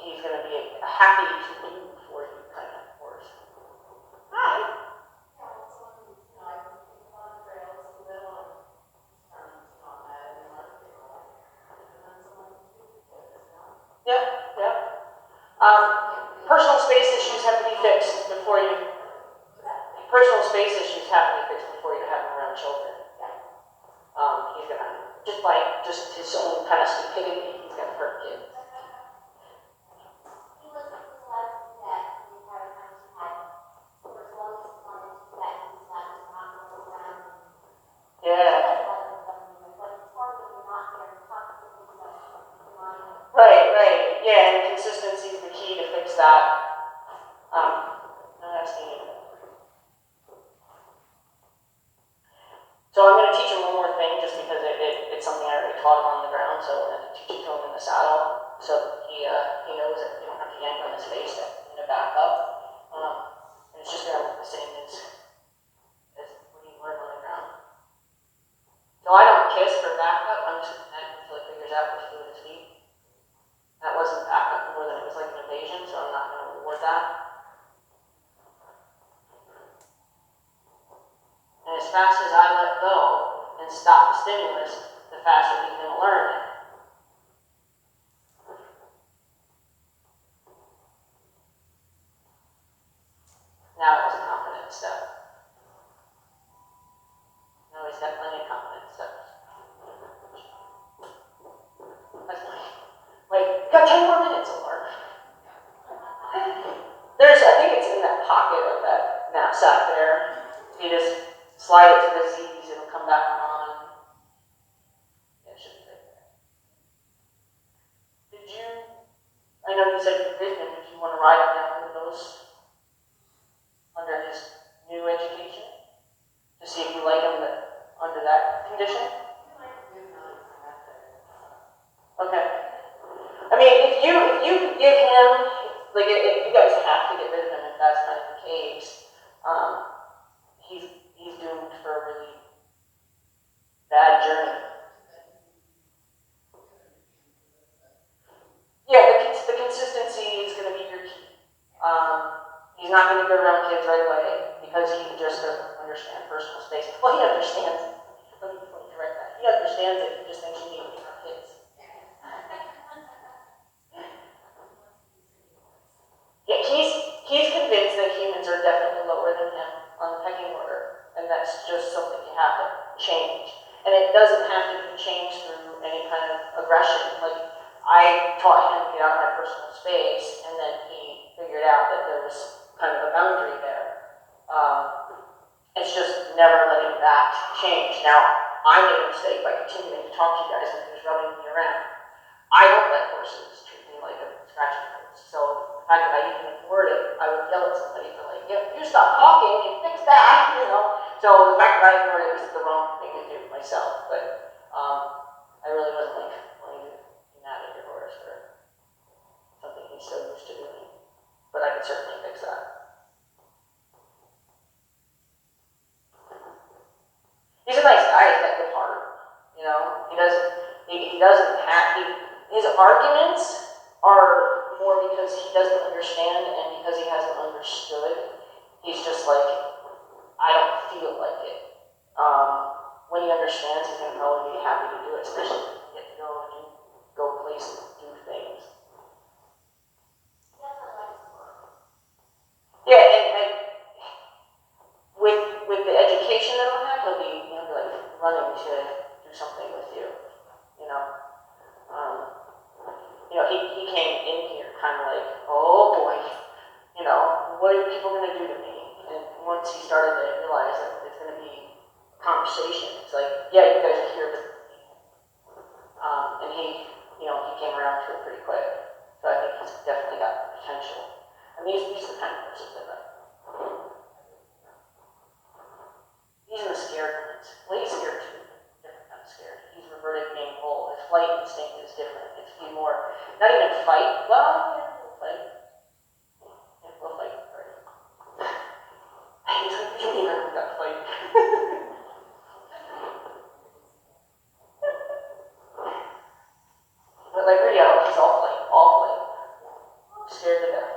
he's going to be happy to move for you kind of horse. Hi. Yep, yep. Personal space issues have to be fixed before you. Personal space issues have to be fixed before you have him around children. He's gonna just his own kind of stupidity, he's gonna hurt kids. Yeah. Right. Yeah, and consistency is the key to fix that. That's neat. So I'm going to teach him one more thing, just because it's something I already taught him on the ground. So I'm going to teach it to him in the saddle, so he knows that you don't have to yank on his face in the back up. And it's just going to look the same as when you learn on the ground. So I don't kiss for backup. I'm just going to connect until he figures out what to do with his feet. That wasn't backup more than it was like an invasion, so I'm not going to reward that. And as fast as I let go and stop the stimulus, the faster he's going to learn it. Now it was a confidence step. Now he's got plenty of confidence steps. That's nice. Wait, you got 10 more minutes to learn. I think it's in that pocket of that knapsack there. You just slide it to the Z's, it'll come back on. Yeah, it should be right there. I know you said you did, and did you want to write it down under those, under his new education? To see if you like him under that condition? Okay. I mean, if you give him, like, if you guys have to get rid of him if that's kind of the case, he's doomed for a really bad journey. Yeah, the consistency is going to be your key. He's not going to go around kids right away because he just doesn't understand personal space. Well, he understands it. Let me correct that. He understands it. He just thinks you need to be around kids. Yeah, he's convinced that humans are definitely lower than him on the pecking order, and that's just something you have to change. And it doesn't have to be changed through any kind of aggression. Like, I taught him to get out of my personal space, and then he figured out that there was kind of a boundary there. It's just never letting that change. Now, I made a mistake by continuing to talk to you guys when he was rubbing me around. I don't let horses treat me like a scratching post. So the fact that I even ignored it, I would yell at somebody for like, you stop talking and fix that, you know. So the fact that I ignored it was the wrong thing to do myself. But I really wasn't like wanting to be mad at your horse for something he's so used to doing. But I could certainly fix that. He's a nice guy, he's got a good heart. You know, he doesn't have, his arguments are more because he doesn't understand and because he hasn't understood. He's just like, I don't feel like it. When he understands, he's going to probably be happy to do it, especially if you get to go places and do things. Yeah, and with the education that he'll have, he'll be like running to do something with you. He came in here kind of like, oh boy, what are people going to do to me? And once he started to realize that it's going to be a conversation, it's like, yeah, you guys are here, but and he came around to it pretty quick. So I think he's definitely got potential. And these are the kind of horses that he's in the scared ones. Well, he's scared too. Different kind of scared. He's reverted being whole. His flight instinct is different. It's be more, not even fight. Well, yeah, we'll fight. Yeah, we'll fight. Right. He's like, you mean we've got to fight? But like Rio, he's all flight. scared to death.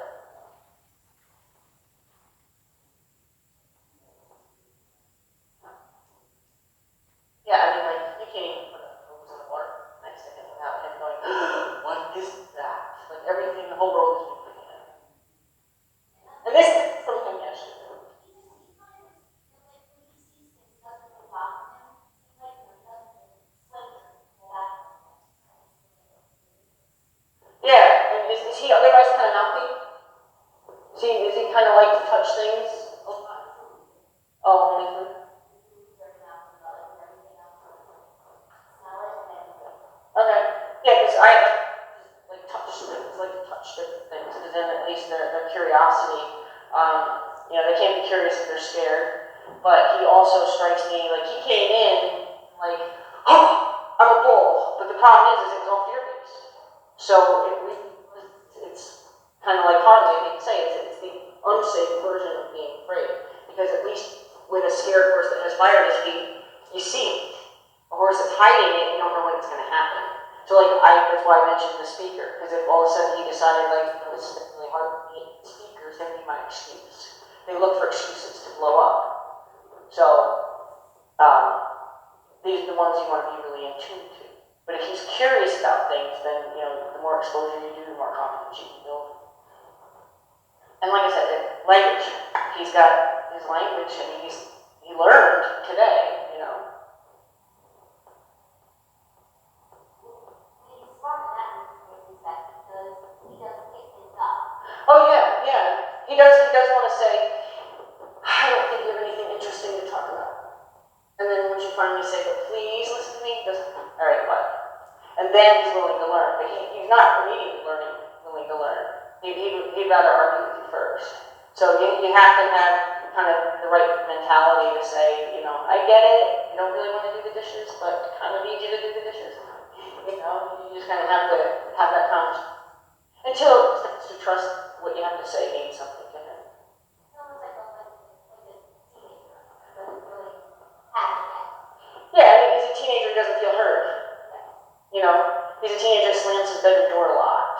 Yeah, I mean, like, you can't even put a hose in the water next to him without him going, what is that? Like, everything, the whole world is moving in. And this is from him yesterday. Yeah, and is he otherwise kind of mouthy? Is he kind of like to touch things a lot? Oh, only food? Okay. Yeah, because I like touch things, like to touch different things, because then at least their curiosity, they can't be curious if they're scared. But he also strikes me like he came in like, oh, I'm a bull. But the problem is it was all fear based. So it's kind of like Harley. I hate to say it's the unsafe version of being afraid. Because at least with a scared horse that has fire in his feet, you see it. A horse that's hiding it, you don't know when it's going to happen. So that's why I mentioned the speaker, because if all of a sudden he decided this is really hard for me, the speaker is going to be my excuse. They look for excuses to blow up. So these are the ones you want to be really in tune to. But if he's curious about things, then the more exposure you do, the more confidence you can build. And like I said, language. He's got his language, and he learned today. Oh yeah. He does want to say, I don't think you have anything interesting to talk about. And then once you finally say, but please listen to me, he goes, all right, what? And then he's willing to learn. But he's not immediately willing to learn. He'd rather argue with you first. So you have to have kind of the right mentality to say, I get it, you don't really want to do the dishes, but I kind of need you to do the dishes. You just kind of have to have that conversation. Until he starts to trust what you have to say means something to him. Yeah, I mean, he's a teenager who doesn't feel heard. He's a teenager who slams his bedroom door a lot.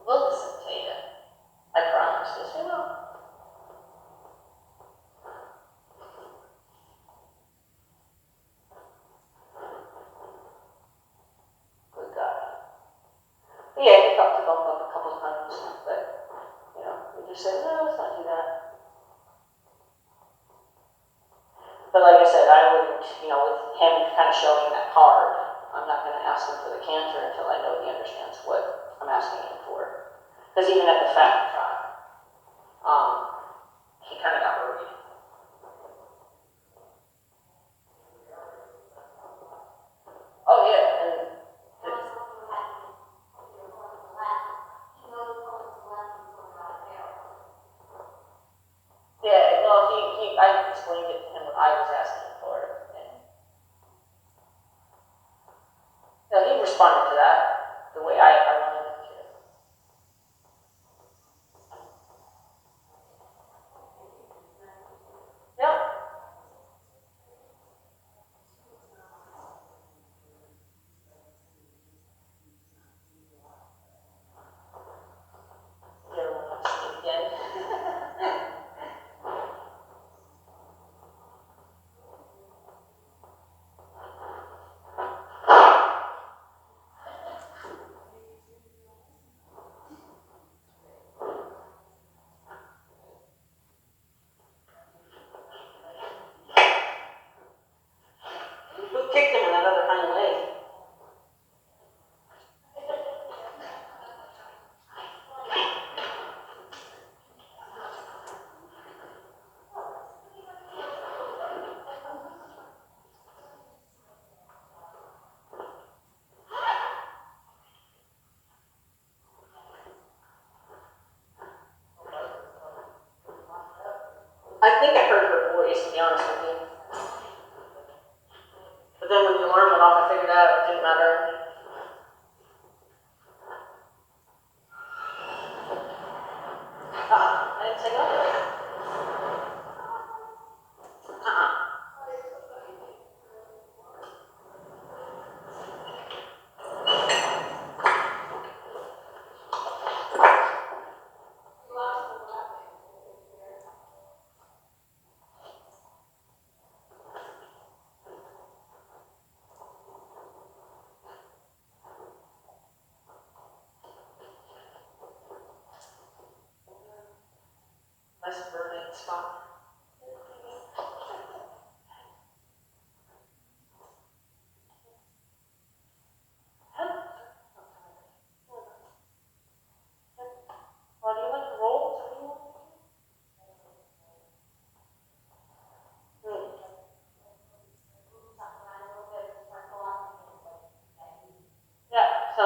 We'll listen to you. I promise. Yes, we will. Good God. But yeah, he thought to bump up a couple of times, but we just said, no, let's not do that. But like I said, I wouldn't, with him kind of showing that card, I'm not going to ask him for the canter until I know he understands what I'm asking him for. Because even at the fact trial, he kind of got worried. Oh yeah, and yeah, well, I explained it to him what I was asking for, and he responded to that the way I wanted him to. Yeah. You ever want to see it again? Who kicked him in that other hind leg? I think I heard her voice, to be honest with you. But then when the alarm went off, I figured out it didn't matter. I didn't say no. spot. Well, do you like to roll? Is that what you want? Yeah, so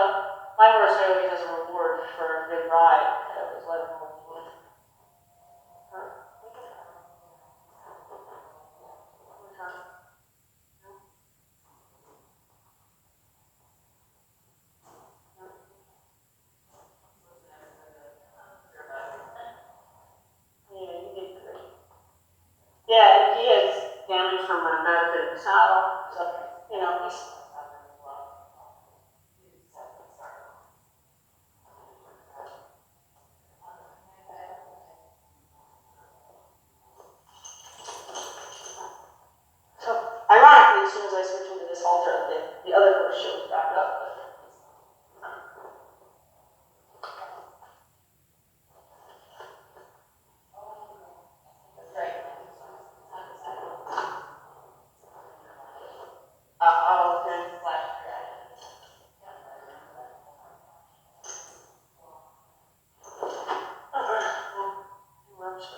my horse always has a reward for a good ride. I always let him roll. Yeah, you did great. Yeah, and he has damage from a bad fit of the saddle, so, you know, he's. So, ironically, as soon as I switch into this halter, the other horse shows back up. Oh, okay.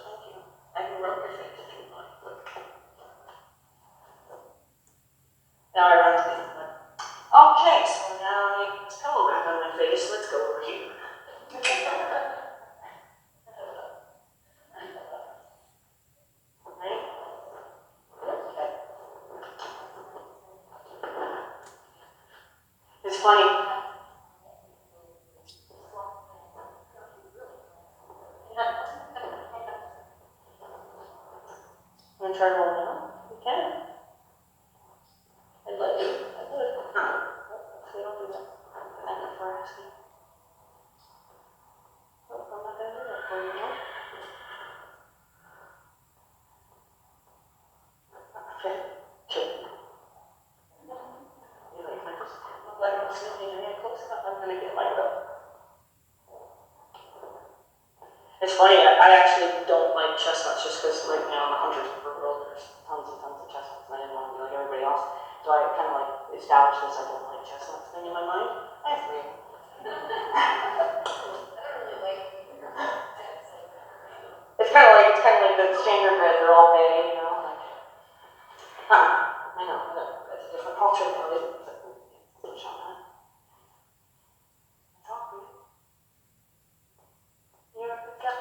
Thank you. I can rub your face if you want. Now I run to the other. Okay, so now I get this pillow back on my face. Let's go over here. Right? Okay. It's funny. Want to try to roll down? You can. I'd let you. I would. We don't do that. Thank you for asking. Oh, I'm not going to do that for you, no? Okay. Chill. You know, if I just let them sit in your hand close enough, I'm going to get lined up. It's funny, I actually don't like chestnuts just because, like, you know, in the hunters world, there's tons and tons of chestnuts, and I didn't want to be like everybody else. So I kind of like established this I don't like chestnuts thing in my mind. I have three. It's kind of like the standard bread, they're all bay, you know, like, I know, that's a different culture, probably, but it's on that. It's all good. You're a good guy.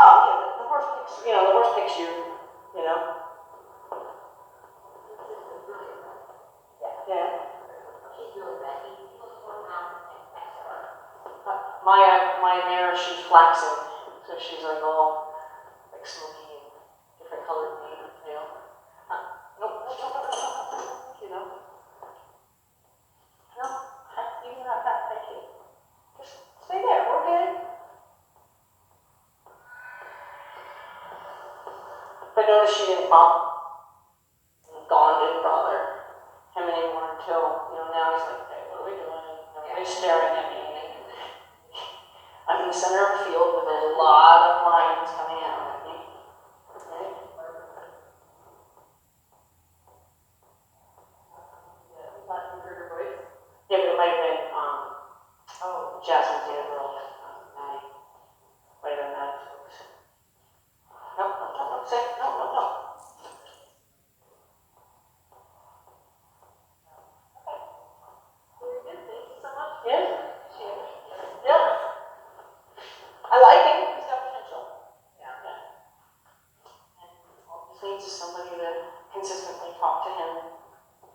Oh, yeah, the horse picks, you know, the horse picks you, you know. Yeah. My mare, she's flaxen, so she's like all like smoky and different colored mane, you know. Nope, you know. No, you're not that, thank you. Just stay there, we're good. But notice she didn't pop. Gone didn't bother him anymore until, you know, now he's like, hey, what are we doing? Everybody's staring at me. I'm in the center of a field with a lot of lines coming out at me. Right? Yeah, but it might have been, Jasmine's the other girl, Maddie. Might have been Maddie's folks. No, say, no. Very good, thank you so much. Yeah. I like him, he's got potential. Yeah. And all he needs is somebody to consistently talk to him